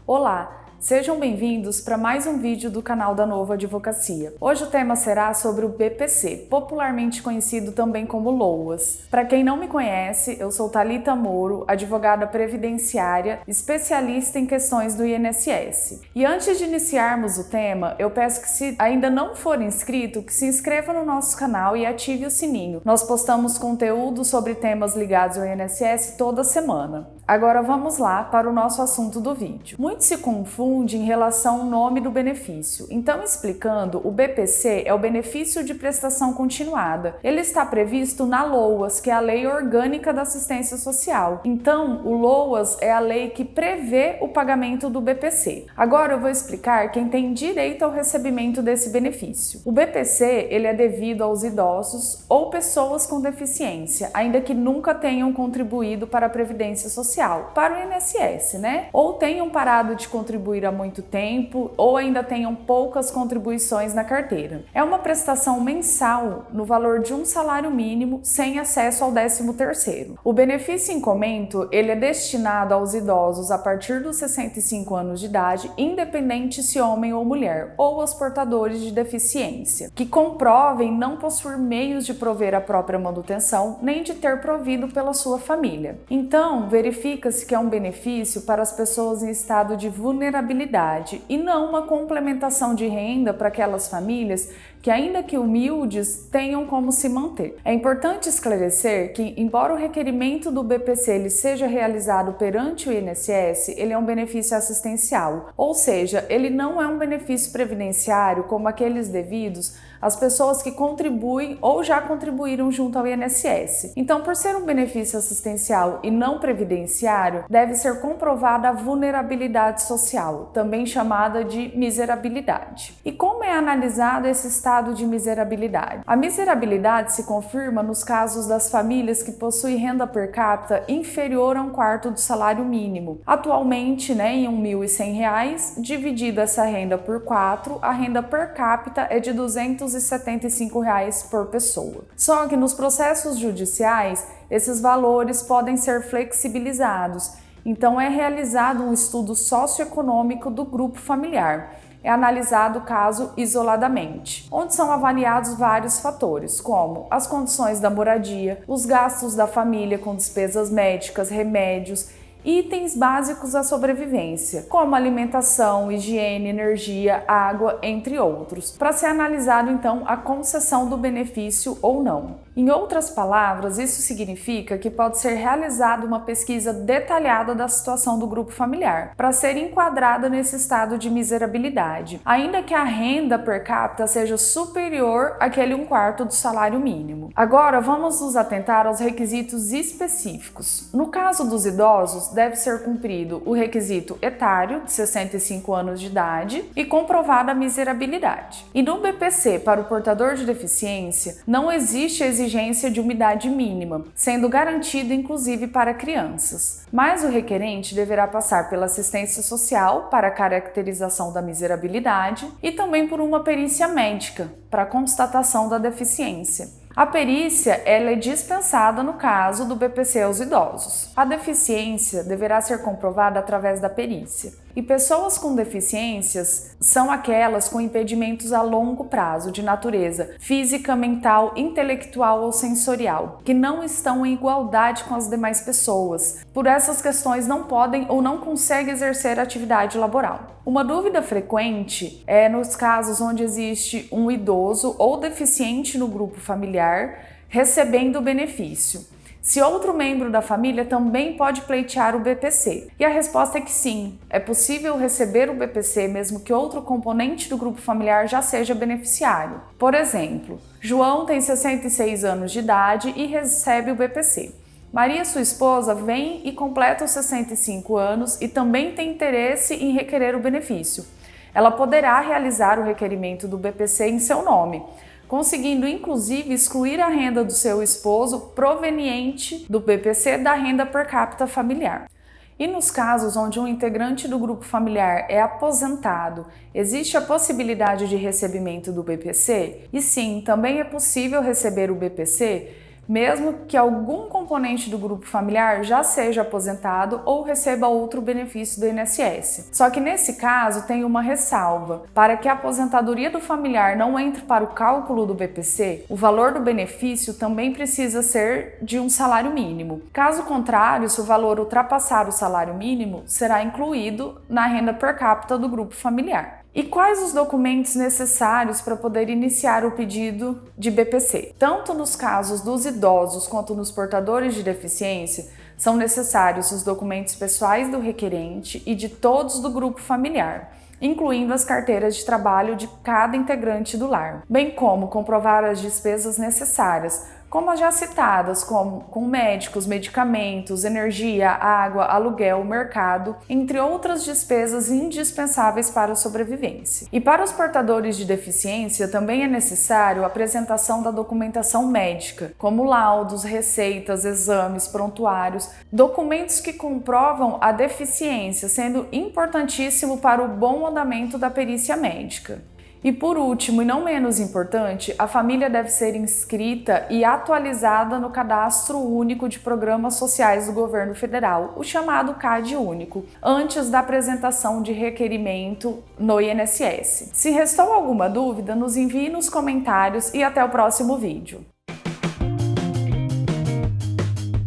Olá, sejam bem-vindos para mais um vídeo do canal da Novo Advocacia. Hoje o tema será sobre o BPC, popularmente conhecido também como LOAS. Para quem não me conhece, eu sou Thalita Moro, advogada previdenciária, especialista em questões do INSS. E antes de iniciarmos o tema, eu peço que, se ainda não for inscrito, que se inscreva no nosso canal e ative o sininho. Nós postamos conteúdo sobre temas ligados ao INSS toda semana. Agora vamos lá para o nosso assunto do vídeo. Muito se confunde em relação ao nome do benefício. Então, explicando, o BPC é o benefício de prestação continuada. Ele está previsto na LOAS, que é a Lei Orgânica da Assistência Social. Então, o LOAS é a lei que prevê o pagamento do BPC. Agora eu vou explicar quem tem direito ao recebimento desse benefício. O BPC, ele é devido aos idosos ou pessoas com deficiência, ainda que nunca tenham contribuído para a Previdência Social, para o INSS, né? Ou tenham parado de contribuir há muito tempo, ou ainda tenham poucas contribuições na carteira. É uma prestação mensal no valor de um salário mínimo, sem acesso ao 13º. O benefício em comento, ele é destinado aos idosos a partir dos 65 anos de idade, independente se homem ou mulher, ou aos portadores de deficiência, que comprovem não possuir meios de prover a própria manutenção, nem de ter provido pela sua família. Então, verifique-se que é um benefício para as pessoas em estado de vulnerabilidade e não uma complementação de renda para aquelas famílias que, ainda que humildes, tenham como se manter. É importante esclarecer que, embora o requerimento do BPC ele seja realizado perante o INSS, ele é um benefício assistencial, ou seja, ele não é um benefício previdenciário como aqueles devidos às pessoas que contribuem ou já contribuíram junto ao INSS. Então, por ser um benefício assistencial e não previdenciário, deve ser comprovada a vulnerabilidade social, também chamada de miserabilidade. E como é analisado esse estado de miserabilidade? A miserabilidade se confirma nos casos das famílias que possuem renda per capita inferior a um quarto do salário mínimo. Atualmente, em R$ 1.100, dividido essa renda por 4, a renda per capita é de R$ 275 por pessoa. Só que nos processos judiciais, esses valores podem ser flexibilizados. Então, é realizado um estudo socioeconômico do grupo familiar. É analisado o caso isoladamente, onde são avaliados vários fatores, como as condições da moradia, os gastos da família com despesas médicas, remédios, itens básicos à sobrevivência, como alimentação, higiene, energia, água, entre outros, para ser analisado então a concessão do benefício ou não. Em outras palavras, isso significa que pode ser realizada uma pesquisa detalhada da situação do grupo familiar, para ser enquadrada nesse estado de miserabilidade, ainda que a renda per capita seja superior àquele 1/4 do salário mínimo. Agora, vamos nos atentar aos requisitos específicos. No caso dos idosos, deve ser cumprido o requisito etário, de 65 anos de idade, e comprovada a miserabilidade. E no BPC, para o portador de deficiência, não existe exigência de uma idade mínima, sendo garantido inclusive para crianças. Mas o requerente deverá passar pela assistência social para a caracterização da miserabilidade e também por uma perícia médica para a constatação da deficiência. A perícia ela é dispensada no caso do BPC aos idosos. A deficiência deverá ser comprovada através da perícia. E pessoas com deficiências são aquelas com impedimentos a longo prazo de natureza física, mental, intelectual ou sensorial, que não estão em igualdade com as demais pessoas. Por essas questões não podem ou não conseguem exercer atividade laboral. Uma dúvida frequente é nos casos onde existe um idoso ou deficiente no grupo familiar recebendo o benefício. Se outro membro da família também pode pleitear o BPC. E a resposta é que sim, é possível receber o BPC mesmo que outro componente do grupo familiar já seja beneficiário. Por exemplo, João tem 66 anos de idade e recebe o BPC. Maria, sua esposa, vem e completa os 65 anos e também tem interesse em requerer o benefício. Ela poderá realizar o requerimento do BPC em seu nome, conseguindo inclusive excluir a renda do seu esposo proveniente do BPC da renda per capita familiar. E nos casos onde um integrante do grupo familiar é aposentado, existe a possibilidade de recebimento do BPC? E sim, também é possível receber o BPC mesmo que algum componente do grupo familiar já seja aposentado ou receba outro benefício do INSS. Só que nesse caso tem uma ressalva. Para que a aposentadoria do familiar não entre para o cálculo do BPC, o valor do benefício também precisa ser de um salário mínimo. Caso contrário, se o valor ultrapassar o salário mínimo, será incluído na renda per capita do grupo familiar. E quais os documentos necessários para poder iniciar o pedido de BPC? Tanto nos casos dos idosos quanto nos portadores de deficiência, são necessários os documentos pessoais do requerente e de todos do grupo familiar, incluindo as carteiras de trabalho de cada integrante do lar, bem como comprovar as despesas necessárias, como as já citadas, como com médicos, medicamentos, energia, água, aluguel, mercado, entre outras despesas indispensáveis para a sobrevivência. E para os portadores de deficiência também é necessário a apresentação da documentação médica, como laudos, receitas, exames, prontuários, documentos que comprovam a deficiência, sendo importantíssimo para o bom andamento da perícia médica. E por último, e não menos importante, a família deve ser inscrita e atualizada no Cadastro Único de Programas Sociais do Governo Federal, o chamado CAD Único, antes da apresentação de requerimento no INSS. Se restou alguma dúvida, nos envie nos comentários e até o próximo vídeo.